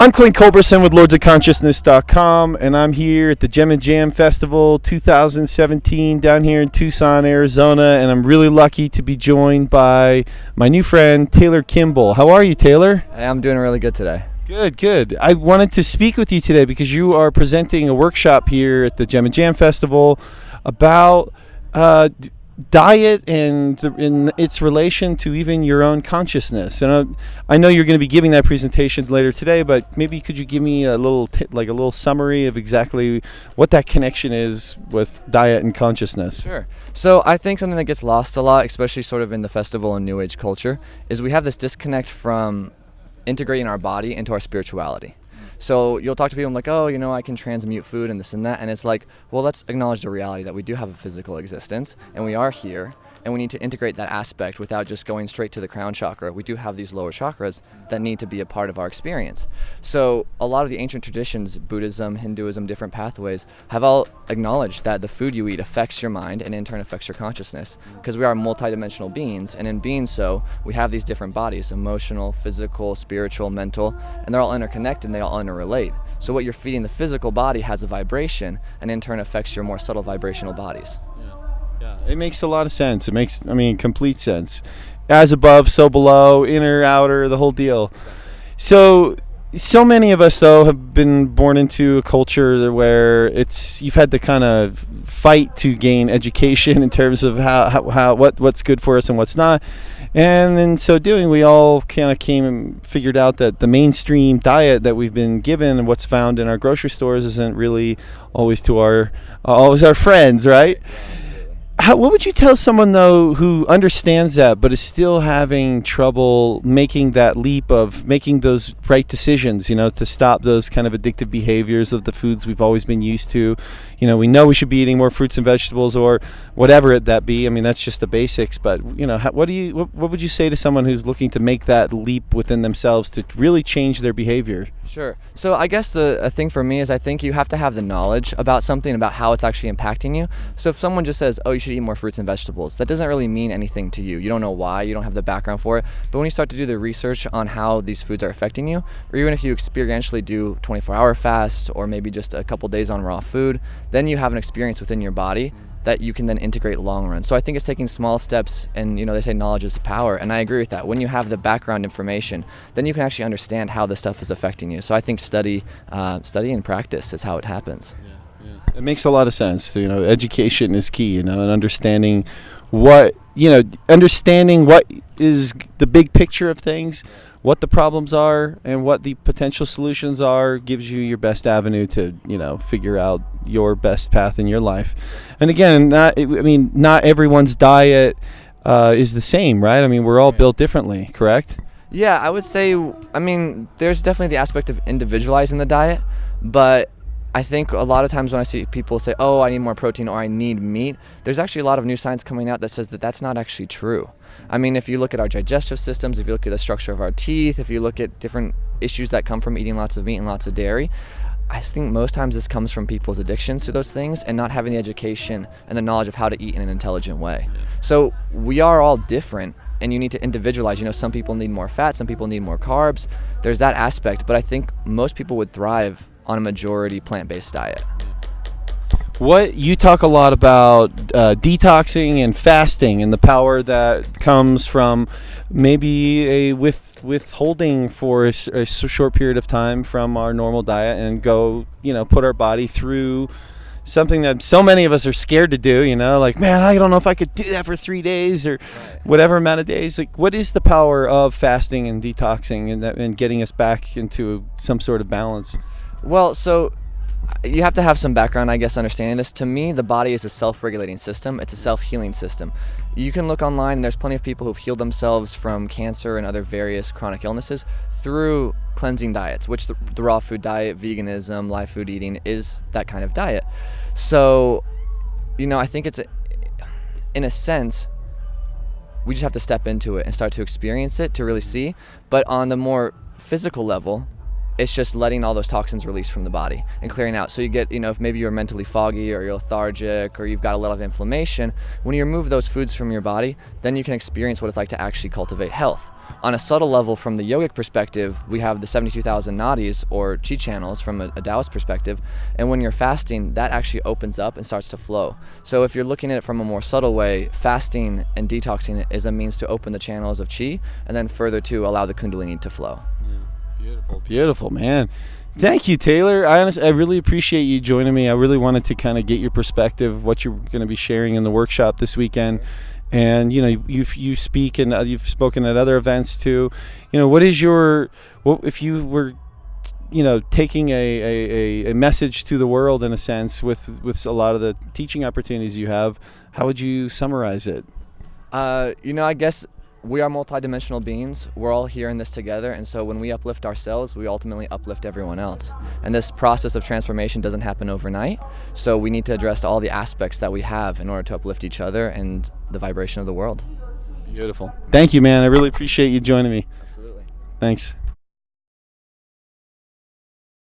I'm Clint-Culberson with lordsofconsciousness.com, and I'm here at the Gem and Jam Festival 2017 down here in Tucson, Arizona, and I'm really lucky to be joined by my new friend, Taylor-Kimball. How are you, Taylor? Hey, I'm doing really good today. Good. I wanted to speak with you today because you are presenting a workshop here at the Gem and Jam Festival about diet and in its relation to even your own consciousness. And I know you're going to be giving that presentation later today, but maybe could you give me a little summary of exactly what that connection is with diet and consciousness? Sure. So I think something that gets lost a lot, especially sort of in the festival and New Age culture, is we have this disconnect from integrating our body into our spirituality. So you'll talk to people like, oh, I can transmute food and this and that. And it's like, well, let's acknowledge the reality that we do have a physical existence and we are here. And we need to integrate that aspect without just going straight to the crown chakra. We do have these lower chakras that need to be a part of our experience. So a lot of the ancient traditions, Buddhism, Hinduism, different pathways, have all acknowledged that the food you eat affects your mind and in turn affects your consciousness. Because we are multidimensional beings, and in being so, we have these different bodies, emotional, physical, spiritual, mental, and they're all interconnected and they all interrelate. So what you're feeding the physical body has a vibration and in turn affects your more subtle vibrational bodies. Yeah, it makes a lot of sense. It makes, complete sense. As above, so below, inner, outer, the whole deal. So many of us, though, have been born into a culture where you've had to kind of fight to gain education in terms of what's good for us and what's not. And in so doing, we all kind of came and figured out that the mainstream diet that we've been given and what's found in our grocery stores isn't really always always our friends, right? What would you tell someone, though, who understands that but is still having trouble making that leap of making those right decisions, to stop those kind of addictive behaviors of the foods we've always been used to? We know we should be eating more fruits and vegetables or whatever that be. That's just the basics. But, what would you say to someone who's looking to make that leap within themselves to really change their behavior? Sure. So I guess a thing for me is I think you have to have the knowledge about something, about how it's actually impacting you. So if someone just says, oh, you should eat more fruits and vegetables, that doesn't really mean anything to you. You don't know why, you don't have the background for it. But when you start to do the research on how these foods are affecting you, or even if you experientially do 24-hour fast or maybe just a couple days on raw food, then you have an experience within your body that you can then integrate long run. So I think it's taking small steps, and they say knowledge is power, and I agree with that. When you have the background information, then you can actually understand how this stuff is affecting you. So I think study and practice is how it happens. Yeah. It makes a lot of sense. Education is key, and understanding what is the big picture of things, what the problems are and what the potential solutions are, gives you your best avenue to figure out your best path in your life. And again, not everyone's diet is the same, right? We're all built differently, correct? Yeah, I would say, there's definitely the aspect of individualizing the diet, but I think a lot of times when I see people say, oh, I need more protein or I need meat, there's actually a lot of new science coming out that says that that's not actually true. If you look at our digestive systems, if you look at the structure of our teeth, if you look at different issues that come from eating lots of meat and lots of dairy, I think most times this comes from people's addictions to those things and not having the education and the knowledge of how to eat in an intelligent way. So we are all different, and you need to individualize. Some people need more fat, some people need more carbs. There's that aspect, but I think most people would thrive on a majority plant-based diet. You talk a lot about detoxing and fasting and the power that comes from maybe a withholding for a short period of time from our normal diet and go, put our body through something that so many of us are scared to do, like, man, I don't know if I could do that for 3 days or whatever amount of days. Like, what is the power of fasting and detoxing and getting us back into some sort of balance? Well, so you have to have some background, I guess, understanding this. To me, the body is a self-regulating system. It's a self-healing system. You can look online, and there's plenty of people who've healed themselves from cancer and other various chronic illnesses through cleansing diets, which the raw food diet, veganism, live food eating is that kind of diet. So, I think in a sense, we just have to step into it and start to experience it to really see. But on the more physical level, it's just letting all those toxins release from the body and clearing out. So you get, if maybe you're mentally foggy or you're lethargic or you've got a lot of inflammation, when you remove those foods from your body, then you can experience what it's like to actually cultivate health. On a subtle level, from the yogic perspective, we have the 72,000 nadis, or chi channels, from a Taoist perspective. And when you're fasting, that actually opens up and starts to flow. So if you're looking at it from a more subtle way, fasting and detoxing is a means to open the channels of chi, and then further to allow the kundalini to flow. Beautiful, beautiful, man. Thank you, Taylor. I really appreciate you joining me. I really wanted to kind of get your perspective of what you're going to be sharing in the workshop this weekend. And you speak, and you've spoken at other events too. What if you were taking a message to the world, in a sense, with a lot of the teaching opportunities you have, how would you summarize it? I guess we are multidimensional beings. We're all here in this together, and so when we uplift ourselves, we ultimately uplift everyone else. And this process of transformation doesn't happen overnight, so we need to address all the aspects that we have in order to uplift each other and the vibration of the world. Beautiful. Thank you, man. I really appreciate you joining me. Absolutely. Thanks.